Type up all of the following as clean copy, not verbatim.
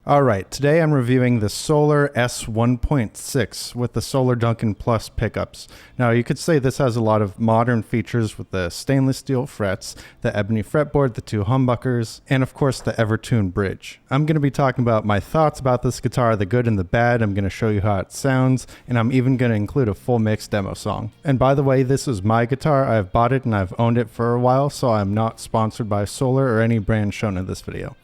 Alright, today I'm reviewing the Solar S1.6 with the Solar Duncan Plus pickups. Now you could say this has a lot of modern features with the stainless steel frets, the ebony fretboard, the two humbuckers, and of course the Evertune bridge. I'm going to be talking about my thoughts about this guitar, the good and the bad. I'm going to show you how it sounds, and I'm even going to include a full mix demo song. And by the way, this is my guitar. I've bought it and I've owned it for a while, so I'm not sponsored by Solar or any brand shown in this video.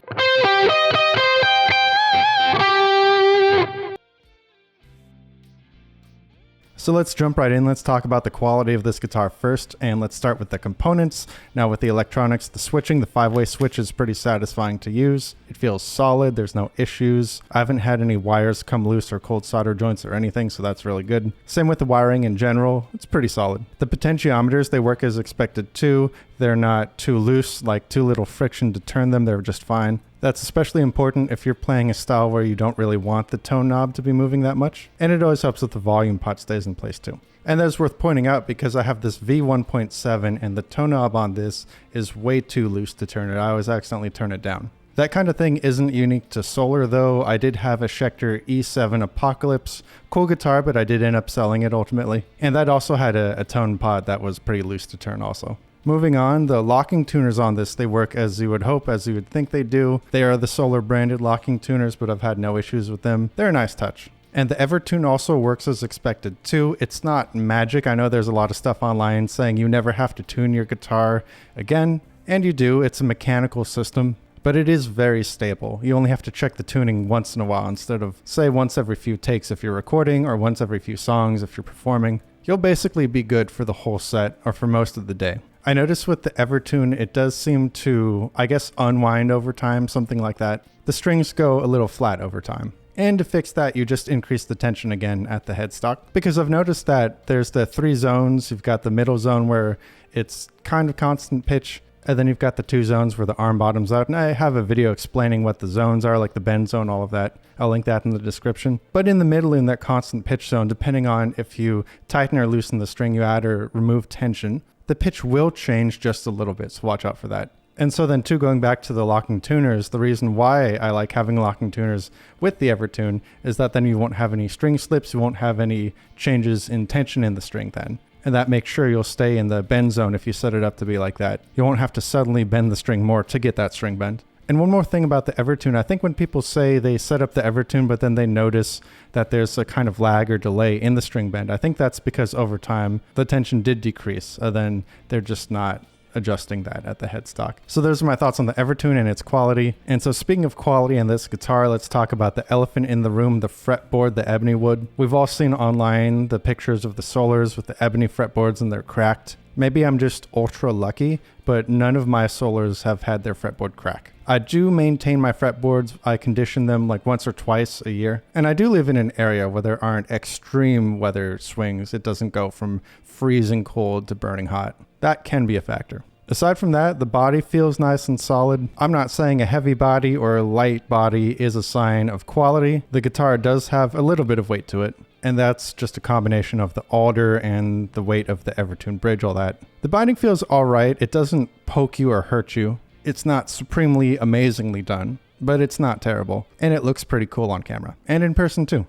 So let's jump right in. Let's talk about the quality of this guitar first, and let's start with the components. Now with the electronics, the switching, the 5-way switch is pretty satisfying to use. It feels solid, there's no issues. I haven't had any wires come loose or cold solder joints or anything, so that's really good. Same with the wiring in general, it's pretty solid. The potentiometers, they work as expected too. They're not too loose, like too little friction to turn them, they're just fine. That's especially important if you're playing a style where you don't really want the tone knob to be moving that much. And it always helps if the volume pot stays in place too. And that's worth pointing out because I have this V1.7 and the tone knob on this is way too loose to turn it. I always accidentally turn it down. That kind of thing isn't unique to Solar though. I did have a Schecter E7 Apocalypse. Cool guitar, but I did end up selling it ultimately. And that also had a tone pod that was pretty loose to turn also. Moving on, the locking tuners on this, they work as you would hope, as you would think they do. They are the Solar branded locking tuners, but I've had no issues with them. They're a nice touch. And the Evertune also works as expected too. It's not magic. I know there's a lot of stuff online saying you never have to tune your guitar again, and you do. It's a mechanical system, but it is very stable. You only have to check the tuning once in a while instead of, say, once every few takes if you're recording or once every few songs if you're performing. You'll basically be good for the whole set or for most of the day. I noticed with the Evertune, it does seem to, I guess, unwind over time, something like that. The strings go a little flat over time. And to fix that, you just increase the tension again at the headstock. Because I've noticed that there's the 3 zones. You've got the middle zone where it's kind of constant pitch. And then you've got the 2 zones where the arm bottoms out. And I have a video explaining what the zones are, like the bend zone, all of that. I'll link that in the description. But in the middle, in that constant pitch zone, depending on if you tighten or loosen the string you add or remove tension, the pitch will change just a little bit, so watch out for that. And so then too, going back to the locking tuners, the reason why I like having locking tuners with the Evertune is that then you won't have any string slips, you won't have any changes in tension in the string then. And that makes sure you'll stay in the bend zone if you set it up to be like that. You won't have to suddenly bend the string more to get that string bend. And one more thing about the Evertune, I think when people say they set up the Evertune but then they notice that there's a kind of lag or delay in the string bend, I think that's because over time the tension did decrease, and then they're just not adjusting that at the headstock. So those are my thoughts on the Evertune and its quality. And so speaking of quality in this guitar, let's talk about the elephant in the room, the fretboard, the ebony wood. We've all seen online the pictures of the Solars with the ebony fretboards and they're cracked. Maybe I'm just ultra lucky, but none of my Solars have had their fretboard crack. I do maintain my fretboards. I condition them like once or twice a year. And I do live in an area where there aren't extreme weather swings. It doesn't go from freezing cold to burning hot. That can be a factor. Aside from that, the body feels nice and solid. I'm not saying a heavy body or a light body is a sign of quality. The guitar does have a little bit of weight to it. And that's just a combination of the alder and the weight of the Evertune bridge, all that. The binding feels all right. It doesn't poke you or hurt you. It's not supremely amazingly done, but it's not terrible. And it looks pretty cool on camera. And in person too.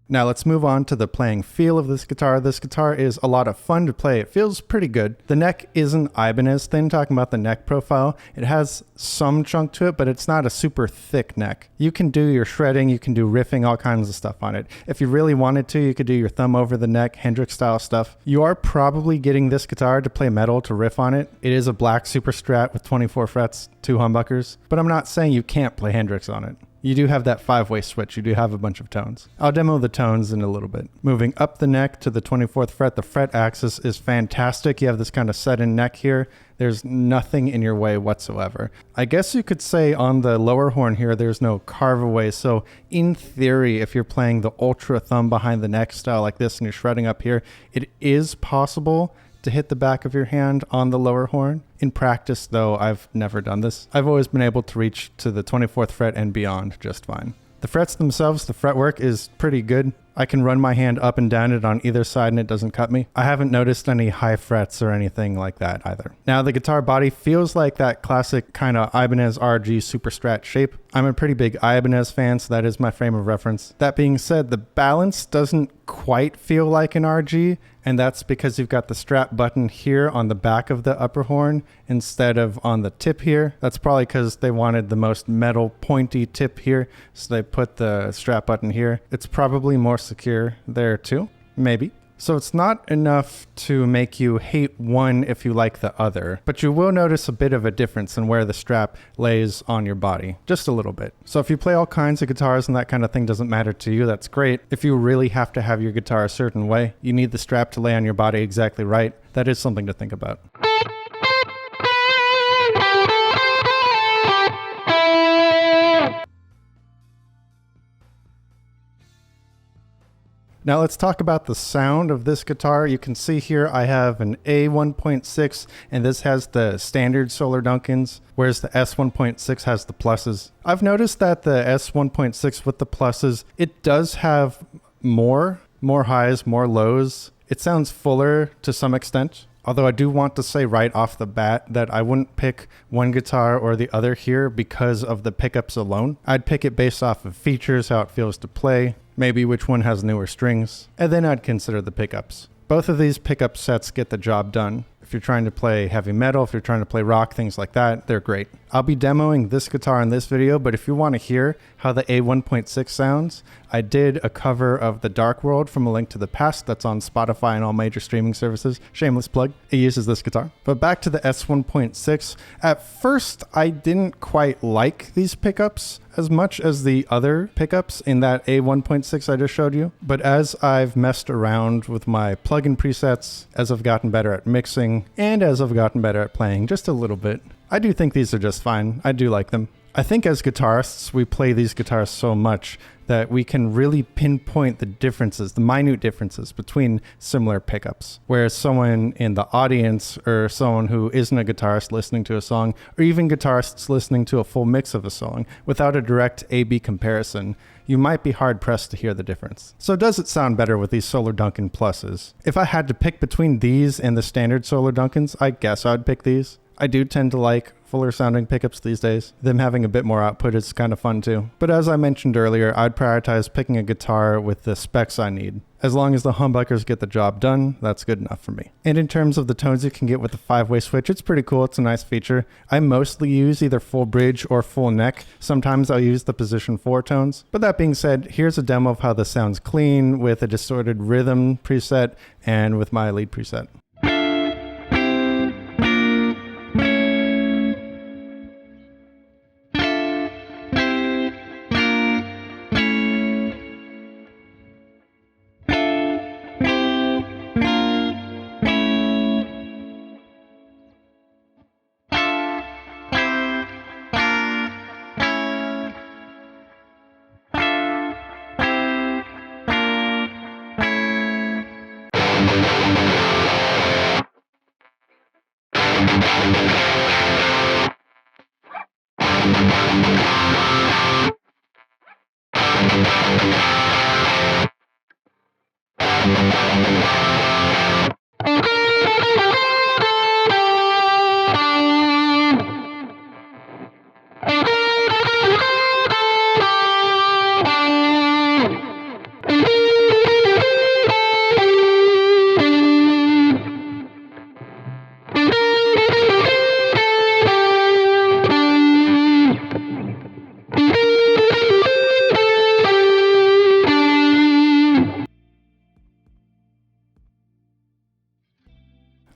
Now let's move on to the playing feel of this guitar. This guitar is a lot of fun to play. It feels pretty good. The neck isn't Ibanez thin, talking about the neck profile. It has some chunk to it, but it's not a super thick neck. You can do your shredding, you can do riffing, all kinds of stuff on it. If you really wanted to, you could do your thumb over the neck, Hendrix style stuff. You are probably getting this guitar to play metal to riff on it. It is a black super strat with 24 frets, 2 humbuckers, but I'm not saying you can't play Hendrix on it. You do have that 5-way switch. You do have a bunch of tones. I'll demo the tones in a little bit. Moving up the neck to the 24th fret, the fret axis is fantastic. You have this kind of set-in neck here. There's nothing in your way whatsoever. I guess you could say on the lower horn here, there's no carve away. So in theory, if you're playing the ultra thumb behind the neck style like this and you're shredding up here, it is possible to hit the back of your hand on the lower horn. In practice, though, I've never done this. I've always been able to reach to the 24th fret and beyond just fine. The frets themselves, the fretwork is pretty good. I can run my hand up and down it on either side and it doesn't cut me. I haven't noticed any high frets or anything like that either. Now the guitar body feels like that classic kind of Ibanez RG Super Strat shape. I'm a pretty big Ibanez fan, so that is my frame of reference. That being said, the balance doesn't quite feel like an RG, and that's because you've got the strap button here on the back of the upper horn instead of on the tip here. That's probably because they wanted the most metal pointy tip here, so they put the strap button here. It's probably more secure there too, maybe. So it's not enough to make you hate one if you like the other, but you will notice a bit of a difference in where the strap lays on your body, just a little bit. So if you play all kinds of guitars and that kind of thing doesn't matter to you, that's great. If you really have to have your guitar a certain way, you need the strap to lay on your body exactly right. That is something to think about. Now let's talk about the sound of this guitar. You can see here I have an A1.6 and this has the standard Solar Duncans, whereas the S1.6 has the pluses. I've noticed that the S1.6 with the pluses, it does have more highs, more lows. It sounds fuller to some extent. Although I do want to say right off the bat that I wouldn't pick one guitar or the other here because of the pickups alone. I'd pick it based off of features, how it feels to play, maybe which one has newer strings, and then I'd consider the pickups. Both of these pickup sets get the job done. If you're trying to play heavy metal, if you're trying to play rock, things like that, they're great. I'll be demoing this guitar in this video, but if you want to hear how the A1.6 sounds, I did a cover of The Dark World from A Link to the Past that's on Spotify and all major streaming services. Shameless plug. It uses this guitar. But back to the S1.6. At first, I didn't quite like these pickups as much as the other pickups in that A1.6 I just showed you. But as I've messed around with my plugin presets, as I've gotten better at mixing, and as I've gotten better at playing just a little bit, I do think these are just fine. I do like them. I think as guitarists, we play these guitars so much that we can really pinpoint the differences, the minute differences between similar pickups. Whereas someone in the audience or someone who isn't a guitarist listening to a song, or even guitarists listening to a full mix of a song, without a direct A-B comparison, you might be hard-pressed to hear the difference. So does it sound better with these Solar Duncan pluses? If I had to pick between these and the standard Solar Duncans, I guess I'd pick these. I do tend to like fuller sounding pickups these days. Them having a bit more output is kind of fun too. But as I mentioned earlier, I'd prioritize picking a guitar with the specs I need. As long as the humbuckers get the job done, that's good enough for me. And in terms of the tones you can get with the 5-way switch, it's pretty cool. It's a nice feature. I mostly use either full bridge or full neck. Sometimes I'll use the position 4 tones. But that being said, here's a demo of how this sounds clean with a distorted rhythm preset and with my lead preset.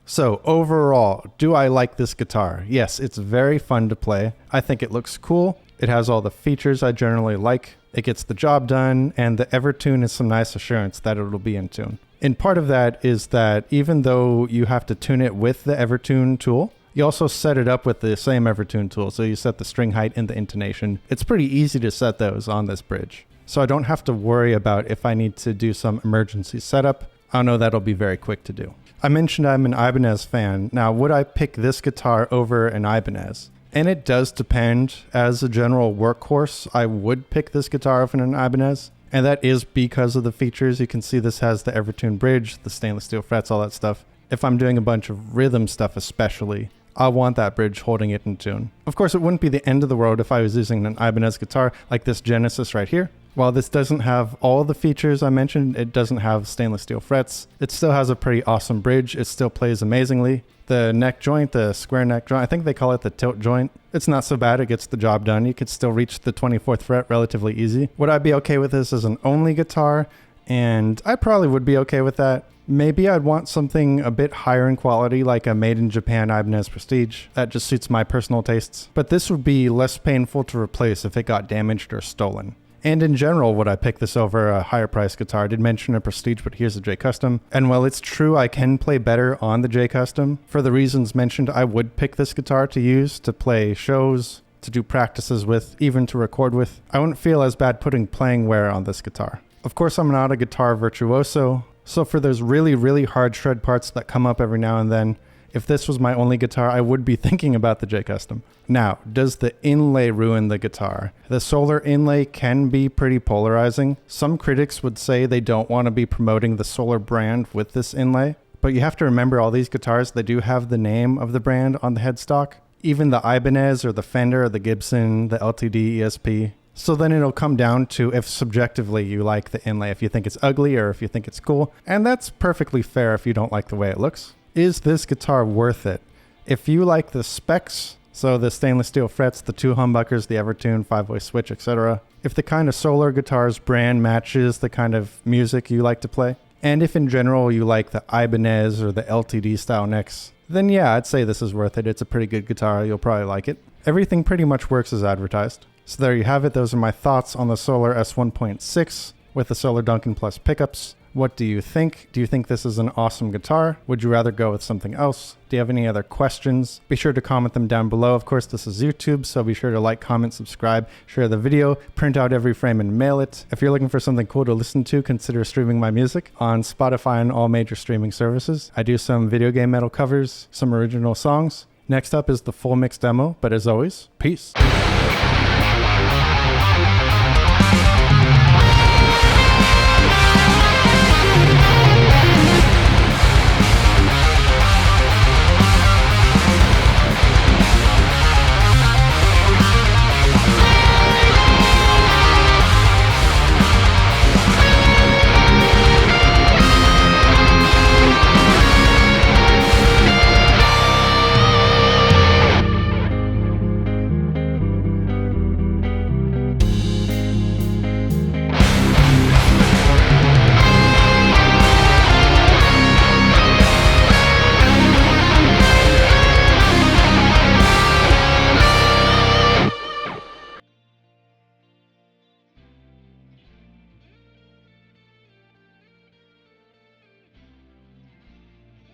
So overall, do I like this guitar? Yes, it's very fun to play. I think it looks cool. It has all the features I generally like. It gets the job done, and the Evertune is some nice assurance that it'll be in tune. And part of that is that even though you have to tune it with the Evertune tool, you also set it up with the same Evertune tool. So you set the string height and the intonation. It's pretty easy to set those on this bridge. So I don't have to worry about if I need to do some emergency setup. I know that'll be very quick to do. I mentioned I'm an Ibanez fan. Now, would I pick this guitar over an Ibanez? And it does depend. As a general workhorse, I would pick this guitar over an Ibanez. And that is because of the features. You can see this has the Evertune bridge, the stainless steel frets, all that stuff. If I'm doing a bunch of rhythm stuff especially, I want that bridge holding it in tune. Of course, it wouldn't be the end of the world if I was using an Ibanez guitar like this Genesis right here. While this doesn't have all the features I mentioned, it doesn't have stainless steel frets, it still has a pretty awesome bridge. It still plays amazingly. The neck joint, the square neck joint, I think they call it the tilt joint. It's not so bad, it gets the job done. You could still reach the 24th fret relatively easy. Would I be okay with this as an only guitar? And I probably would be okay with that. Maybe I'd want something a bit higher in quality, like a made in Japan Ibanez Prestige. That just suits my personal tastes. But this would be less painful to replace if it got damaged or stolen. And in general, would I pick this over a higher priced guitar? I did mention a Prestige, but here's a J Custom. And while it's true I can play better on the J Custom, for the reasons mentioned, I would pick this guitar to use to play shows, to do practices with, even to record with. I wouldn't feel as bad putting playing wear on this guitar. Of course, I'm not a guitar virtuoso, so for those really hard shred parts that come up every now and then, if this was my only guitar, I would be thinking about the J Custom. Now, does the inlay ruin the guitar? The Solar inlay can be pretty polarizing. Some critics would say they don't want to be promoting the Solar brand with this inlay, but you have to remember all these guitars, they do have the name of the brand on the headstock. Even the Ibanez or the Fender or the Gibson, the LTD ESP. So then it'll come down to if subjectively you like the inlay, if you think it's ugly or if you think it's cool. And that's perfectly fair if you don't like the way it looks. Is this guitar worth it? If you like the specs, so the stainless steel frets, the 2 humbuckers, the Evertune, 5-way switch, etc. If the kind of Solar guitars brand matches the kind of music you like to play, and if in general you like the Ibanez or the LTD style necks, then yeah, I'd say this is worth it. It's a pretty good guitar. You'll probably like it. Everything pretty much works as advertised. So there you have it. Those are my thoughts on the Solar S1.6 with the Solar Duncan Plus pickups. What do you think? Do you think this is an awesome guitar? Would you rather go with something else? Do you have any other questions? Be sure to comment them down below. Of course, this is YouTube, so be sure to like, comment, subscribe, share the video, print out every frame and mail it. If you're looking for something cool to listen to, consider streaming my music on Spotify and all major streaming services. I do some video game metal covers, some original songs. Next up is the full mix demo, but as always, peace.